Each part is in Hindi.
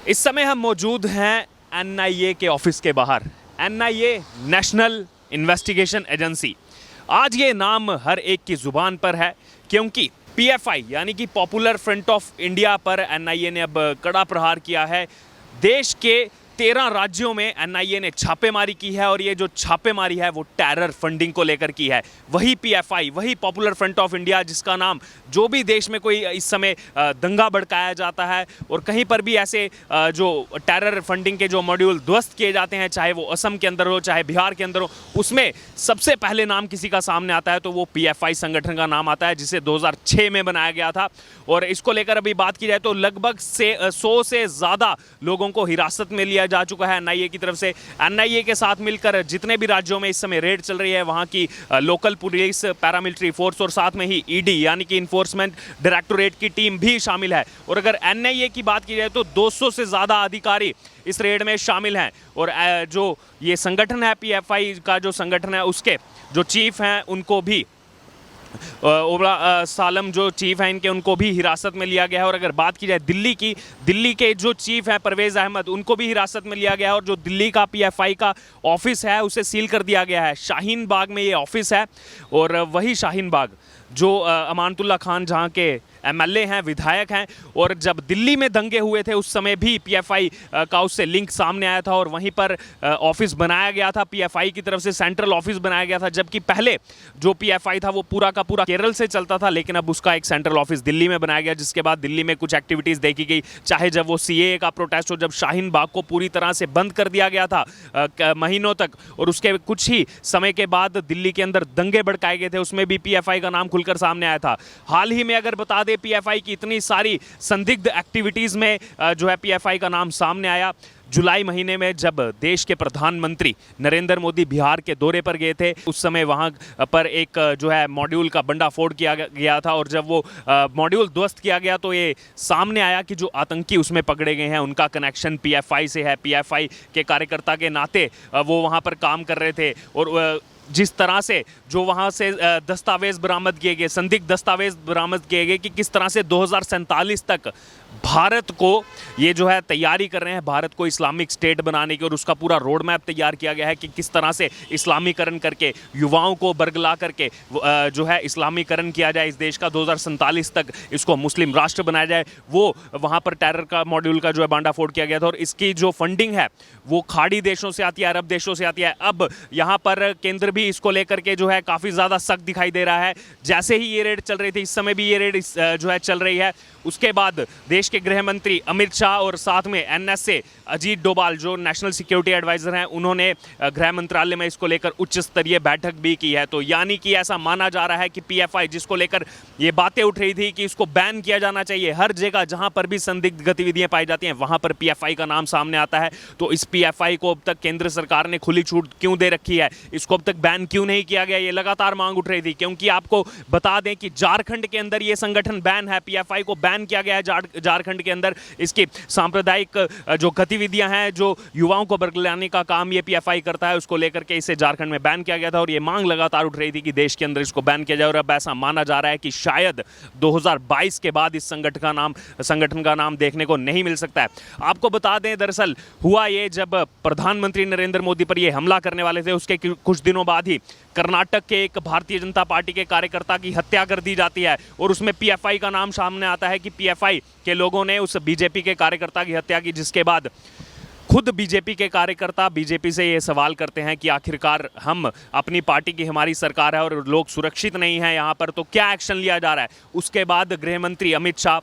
इस समय हम मौजूद हैं एनआईए के ऑफिस के बाहर। NIA national investigation agency. आज ये नाम हर एक की जुबान पर है क्योंकि पीएफआई यानी कि पॉपुलर फ्रंट ऑफ इंडिया पर एनआईए ने अब कड़ा प्रहार किया है। देश के 13 राज्यों में एनआईए ने छापेमारी की है और ये जो छापेमारी है वो टेरर फंडिंग को लेकर की है। वही पीएफआई, वही पॉपुलर फ्रंट ऑफ इंडिया, जिसका नाम जो भी देश में कोई इस समय दंगा भड़काया जाता है और कहीं पर भी ऐसे जो टेरर फंडिंग के जो मॉड्यूल ध्वस्त किए जाते हैं, चाहे वो असम के अंदर हो चाहे बिहार के अंदर हो, उसमें सबसे पहले नाम किसी का सामने आता है तो वो पीएफआई संगठन का नाम आता है, जिसे 2006 में बनाया गया था। और इसको लेकर अभी बात की जाए तो लगभग 100 से ज़्यादा लोगों को हिरासत में लिया जा चुका है एनआईए की तरफ से। एनआईए के साथ मिलकर जितने भी राज्यों में इस समय रेड चल रही है, वहाँ की लोकल पुलिस, पैरामिलिट्री फोर्स और साथ में ही ईडी यानी कि इन्फोर्समेंट डायरेक्टोरेट की टीम भी शामिल है। और अगर एनआईए की बात की जाए तो 200 से ज़्यादा अधिकारी इस रेड में शामिल हैं। और जो ये संगठन है पीएफआई का जो संगठन है, उसके जो चीफ हैं उनको भी ओबला सालम जो चीफ हैं इनके, उनको भी हिरासत में लिया गया है। और अगर बात की जाए दिल्ली के जो चीफ हैं परवेज़ अहमद, उनको भी हिरासत में लिया गया है। और जो दिल्ली का पीएफआई का ऑफिस है उसे सील कर दिया गया है। शाहीन बाग में ये ऑफिस है और वही शाहीन बाग जो अमानतुल्लाह खान जहाँ के एमएलए हैं, विधायक हैं, और जब दिल्ली में दंगे हुए थे उस समय भी पीएफआई का उससे लिंक सामने आया था और वहीं पर ऑफिस बनाया गया था। पीएफआई की तरफ से सेंट्रल ऑफिस बनाया गया था, जबकि पहले जो पीएफआई था वो पूरा का पूरा केरल से चलता था, लेकिन अब उसका एक सेंट्रल ऑफिस दिल्ली में बनाया गया, जिसके बाद दिल्ली में कुछ एक्टिविटीज़ देखी गई। चाहे जब वो सीएए का प्रोटेस्ट हो, जब शाहीन बाग को पूरी तरह से बंद कर दिया गया था महीनों तक, और उसके कुछ ही समय के बाद दिल्ली के अंदर दंगे भड़काए गए थे, उसमें भी पीएफआई का नाम खुलकर सामने आया था। हाल ही में अगर बता दें, पीएफआई की इतनी सारी संदिग्ध एक्टिविटीज में जो है पीएफआई का नाम सामने आया। जुलाई महीने में जब देश के प्रधानमंत्री नरेंद्र मोदी बिहार के दौरे पर गए थे, उस समय वहां पर एक जो है मॉड्यूल का भंडाफोड़ किया गया था। और जब वो मॉड्यूल ध्वस्त किया गया तो ये सामने आया कि जो आतंकी उसमें पकड़े गए हैं उनका कनेक्शन पीएफआई से है। पीएफआई के कार्यकर्ता के नाते वो वहां पर काम कर रहे थे। और जिस तरह से जो वहाँ से दस्तावेज बरामद किए गए, संदिग्ध दस्तावेज बरामद किए गए कि किस तरह से 2047 तक भारत को ये जो है तैयारी कर रहे हैं भारत को इस्लामिक स्टेट बनाने की, और उसका पूरा रोड मैप तैयार किया गया है कि किस तरह से इस्लामीकरण करके युवाओं को बरगला करके जो है इस्लामीकरण किया जाए इस देश का, 2047 तक इसको मुस्लिम राष्ट्र बनाया जाए। वो वहाँ पर टेरर का मॉड्यूल का जो है बांडाफोड़ किया गया था। और इसकी जो फंडिंग है वो खाड़ी देशों से आती है, अरब देशों से आती है। अब यहाँ पर केंद्र भी इसको लेकर के जो है काफ़ी ज़्यादा सख्त दिखाई दे रहा है। जैसे ही ये रेड चल रही थी, इस समय भी ये रेड जो है चल रही है। उसके बाद देश के गृह मंत्री अमित शाह और साथ में एनएसए अजीत डोभाल जो नेशनल सिक्योरिटी एडवाइजर हैं, उन्होंने गृह मंत्रालय में इसको लेकर उच्च स्तरीय बैठक भी की है। तो यानी कि ऐसा माना जा रहा है कि पीएफआई, जिसको लेकर ये बातें उठ रही थी कि इसको बैन किया जाना चाहिए, हर जगह जहां पर भी संदिग्ध गतिविधियां पाई जाती हैं वहां पर पीएफआई का नाम सामने आता है। तो इस पीएफआई को अब तक केंद्र सरकार ने खुली छूट क्यों दे रखी है, इसको अब तक बैन क्यों नहीं किया गया, ये लगातार मांग उठ रही थी। क्योंकि आपको बता दें कि झारखंड के अंदर ये संगठन बैन है, पीएफआई को बैन किया गया है झारखंड के अंदर। इसकी सांप्रदायिक जो गतिविधियां हैं, जो युवाओं को बरगलाने का काम ये पीएफआई करता है, उसको लेकर के इसे झारखंड में बैन किया गया था। और ये मांग लगातार उठ रही थी कि देश के अंदर इसको बैन किया जाए। और अब ऐसा माना जा रहा है कि शायद 2022 के बाद इस संगठन का नाम देखने को नहीं मिल सकता है। आपको बता दें, दरअसल हुआ ये, जब प्रधानमंत्री नरेंद्र मोदी पर ये हमला करने वाले थे, उसके कुछ दिनों बाद ही कर्नाटक के एक भारतीय जनता पार्टी के कार्यकर्ता की हत्या कर दी जाती है। और उसमें पीएफआई का नाम सामने आता है कि पीएफआई के लोगों ने उस बीजेपी के कार्यकर्ता की हत्या की, जिसके बाद खुद बीजेपी के कार्यकर्ता बीजेपी से ये सवाल करते हैं कि आखिरकार हम अपनी पार्टी की, हमारी सरकार है और लोग सुरक्षित नहीं हैं यहाँ पर, तो क्या एक्शन लिया जा रहा है। उसके बाद गृह मंत्री अमित शाह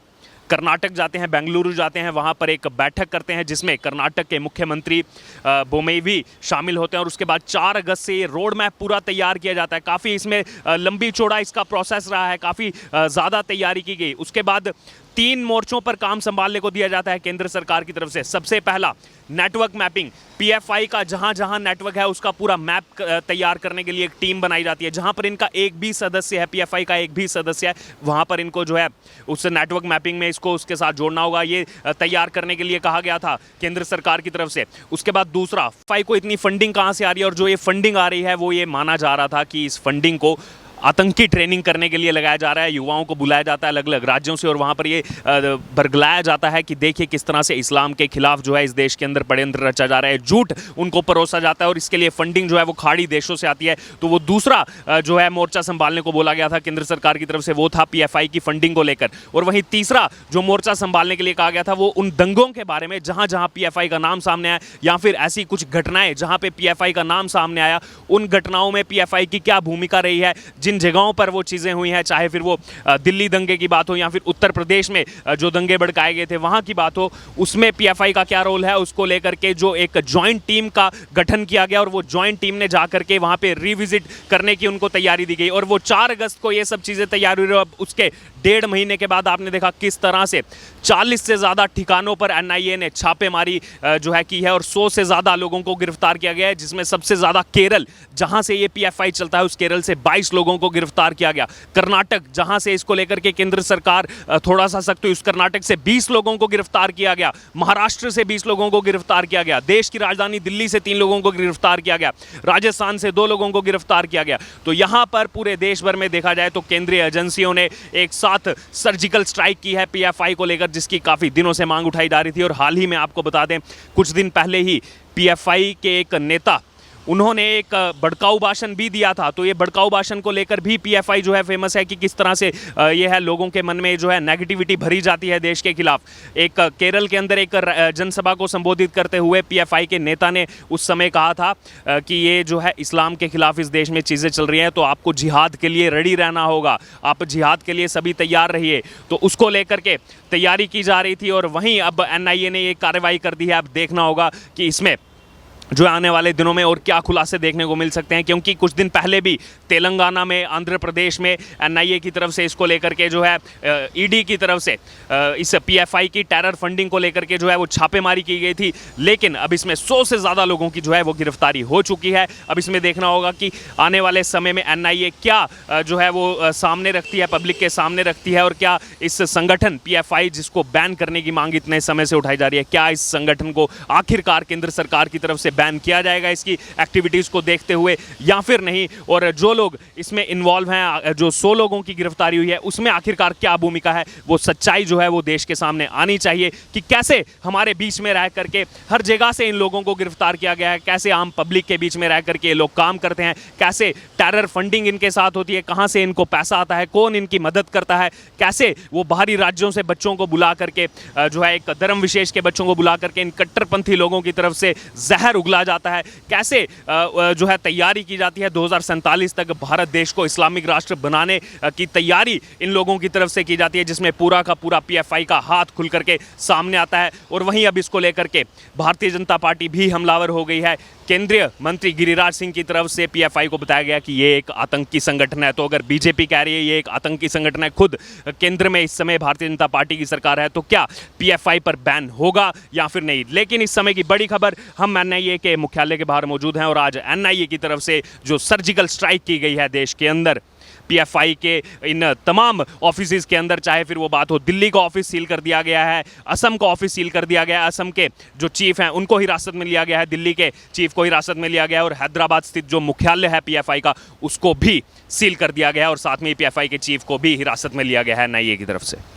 कर्नाटक जाते हैं, बेंगलुरु जाते हैं, वहाँ पर एक बैठक करते हैं जिसमें कर्नाटक के मुख्यमंत्री बोम्मई भी शामिल होते हैं। और उसके बाद 4 अगस्त से ये रोड मैप पूरा तैयार किया जाता है। काफ़ी इसमें लंबी चौड़ा इसका प्रोसेस रहा है, काफ़ी ज़्यादा तैयारी की गई। उसके बाद 3 मोर्चों पर काम संभालने को दिया जाता है केंद्र सरकार की तरफ से। सबसे पहला नेटवर्क मैपिंग, पीएफआई का जहां जहां नेटवर्क है उसका पूरा मैप तैयार करने के लिए एक टीम बनाई जाती है। जहां पर इनका एक भी सदस्य है, पीएफआई का एक भी सदस्य है, वहां पर इनको जो है उस नेटवर्क मैपिंग में इसको उसके साथ जोड़ना होगा। ये तैयार करने के लिए कहा गया था केंद्र सरकार की तरफ से। उसके बाद दूसरा, पीएफआई को इतनी फंडिंग कहां से आ रही है, और जो ये फंडिंग आ रही है वो ये माना जा रहा था कि इस फंडिंग को आतंकी ट्रेनिंग करने के लिए लगाया जा रहा है। युवाओं को बुलाया जाता है अलग अलग राज्यों से और वहाँ पर ये बरगलाया जाता है कि देखिए किस तरह से इस्लाम के खिलाफ जो है इस देश के अंदर षड्यंत्र रचा जा रहा है, झूठ उनको परोसा जाता है और इसके लिए फंडिंग जो है वो खाड़ी देशों से आती है। तो वो दूसरा जो है मोर्चा संभालने को बोला गया था केंद्र सरकार की तरफ से, वो था पीएफआई की फंडिंग को लेकर। और वहीं तीसरा जो मोर्चा संभालने के लिए कहा गया था वो उन दंगों के बारे में जहां जहां पीएफआई का नाम सामने आया या फिर ऐसी कुछ घटनाएं जहां पे पीएफआई का नाम सामने आया, उन घटनाओं में पीएफआई की क्या भूमिका रही है, जिन जगहों पर वो चीज़ें हुई हैं, चाहे फिर वो दिल्ली दंगे की बात हो या फिर उत्तर प्रदेश में जो दंगे भड़काए गए थे वहाँ की बात हो, उसमें पीएफआई का क्या रोल है, उसको लेकर के जो एक जॉइंट टीम का गठन किया गया और वो जॉइंट टीम ने जाकर के वहाँ पे रिविजिट करने की उनको तैयारी दी गई और वो 4 अगस्त को ये सब चीज़ें तैयार हुई। अब उसके 1.5 महीने के बाद आपने देखा किस तरह से 40 से ज़्यादा ठिकानों पर एनआईए ने छापेमारी जो है की है और 100 से ज़्यादा लोगों को गिरफ्तार किया गया है, जिसमें सबसे ज़्यादा केरल, जहां से ये पीएफआई चलता है, उस केरल से 22 लोगों को गिरफ्तार किया गया। कर्नाटक, जहां से इसको लेकर के केंद्र सरकार थोड़ा सा सख्त हुई, उस कर्नाटक से 20 लोगों को गिरफ्तार किया गया। महाराष्ट्र से 20 लोगों को गिरफ्तार किया गया। देश की राजधानी दिल्ली से 3 लोगों को गिरफ्तार किया गया। राजस्थान से 2 लोगों को गिरफ्तार किया गया। तो यहां पर पूरे देश भर में देखा जाए तो केंद्रीय एजेंसियों ने एक साथ सर्जिकल स्ट्राइक की है पीएफआई को लेकर, जिसकी काफ़ी दिनों से मांग उठाई जा रही थी। और हाल ही में आपको बता दें, कुछ दिन पहले ही पीएफआई के एक नेता, उन्होंने एक भड़काऊ भाषण भी दिया था। तो ये भड़काऊ भाषण को लेकर भी पीएफआई जो है फेमस है कि किस तरह से ये है लोगों के मन में जो है नेगेटिविटी भरी जाती है देश के खिलाफ। एक केरल के अंदर एक जनसभा को संबोधित करते हुए पीएफआई के नेता ने उस समय कहा था कि ये जो है इस्लाम के खिलाफ इस देश में चीज़ें चल रही हैं, तो आपको जिहाद के लिए रेडी रहना होगा, आप जिहाद के लिए सभी तैयार रहिए। तो उसको लेकर के तैयारी की जा रही थी और वहीं अब एनआईए ने ये कार्रवाई कर दी है। अब देखना होगा कि इसमें जो आने वाले दिनों में और क्या खुलासे देखने को मिल सकते हैं, क्योंकि कुछ दिन पहले भी तेलंगाना में, आंध्र प्रदेश में एनआईए की तरफ से इसको लेकर के जो है ईडी की तरफ से इस पीएफआई की टेरर फंडिंग को लेकर के जो है वो छापेमारी की गई थी। लेकिन अब इसमें 100 से ज़्यादा लोगों की जो है वो गिरफ्तारी हो चुकी है। अब इसमें देखना होगा कि आने वाले समय में एनआईए क्या जो है वो सामने रखती है, पब्लिक के सामने रखती है, और क्या इस संगठन पीएफआई जिसको बैन करने की मांग इतने समय से उठाई जा रही है, क्या इस संगठन को आखिरकार केंद्र सरकार की तरफ से बैन किया जाएगा इसकी एक्टिविटीज़ को देखते हुए या फिर नहीं। और जो लोग इसमें इन्वॉल्व हैं, जो 100 लोगों की गिरफ्तारी हुई है, उसमें आखिरकार क्या भूमिका है, वो सच्चाई जो है वो देश के सामने आनी चाहिए कि कैसे हमारे बीच में रह करके हर जगह से इन लोगों को गिरफ्तार किया गया है, कैसे आम पब्लिक के बीच में रह करके ये लोग काम करते हैं, कैसे टेरर फंडिंग इनके साथ होती है, कहाँ से इनको पैसा आता है, कौन इनकी मदद करता है, कैसे वो बाहरी राज्यों से बच्चों को बुला करके जो है एक धर्म विशेष के बच्चों को बुला करके इन कट्टरपंथी लोगों की तरफ से जहर उगला जाता है, कैसे जो है तैयारी की जाती है 2047 तक भारत देश को इस्लामिक राष्ट्र बनाने की तैयारी इन लोगों की तरफ से की जाती है, जिसमें पूरा का पूरा पीएफआई का हाथ खुल करके सामने आता है। और वहीं अब इसको लेकर के भारतीय जनता पार्टी भी हमलावर हो गई है। केंद्रीय मंत्री गिरिराज सिंह की तरफ से पीएफआई को बताया गया कि ये एक आतंकी संगठन है। तो अगर बीजेपी कह रही है ये एक आतंकी संगठन है, खुद केंद्र में इस समय भारतीय जनता पार्टी की सरकार है, तो क्या पीएफआई पर बैन होगा या फिर नहीं? लेकिन इस समय की बड़ी खबर, हम एनआईए के मुख्यालय के बाहर मौजूद हैं और आज एनआईए की तरफ से जो सर्जिकल स्ट्राइक की गई है देश के अंदर पीएफआई के इन तमाम ऑफिस के अंदर, चाहे फिर वो बात हो दिल्ली का ऑफिस सील कर दिया गया है, असम का ऑफिस सील कर दिया गया है, असम के जो चीफ हैं उनको हिरासत में लिया गया है, दिल्ली के चीफ को हिरासत में लिया गया है और हैदराबाद स्थित जो मुख्यालय है पीएफआई का उसको भी सील कर दिया गया है और साथ में पीएफआई के चीफ को भी हिरासत में लिया गया है एनआईए की तरफ से।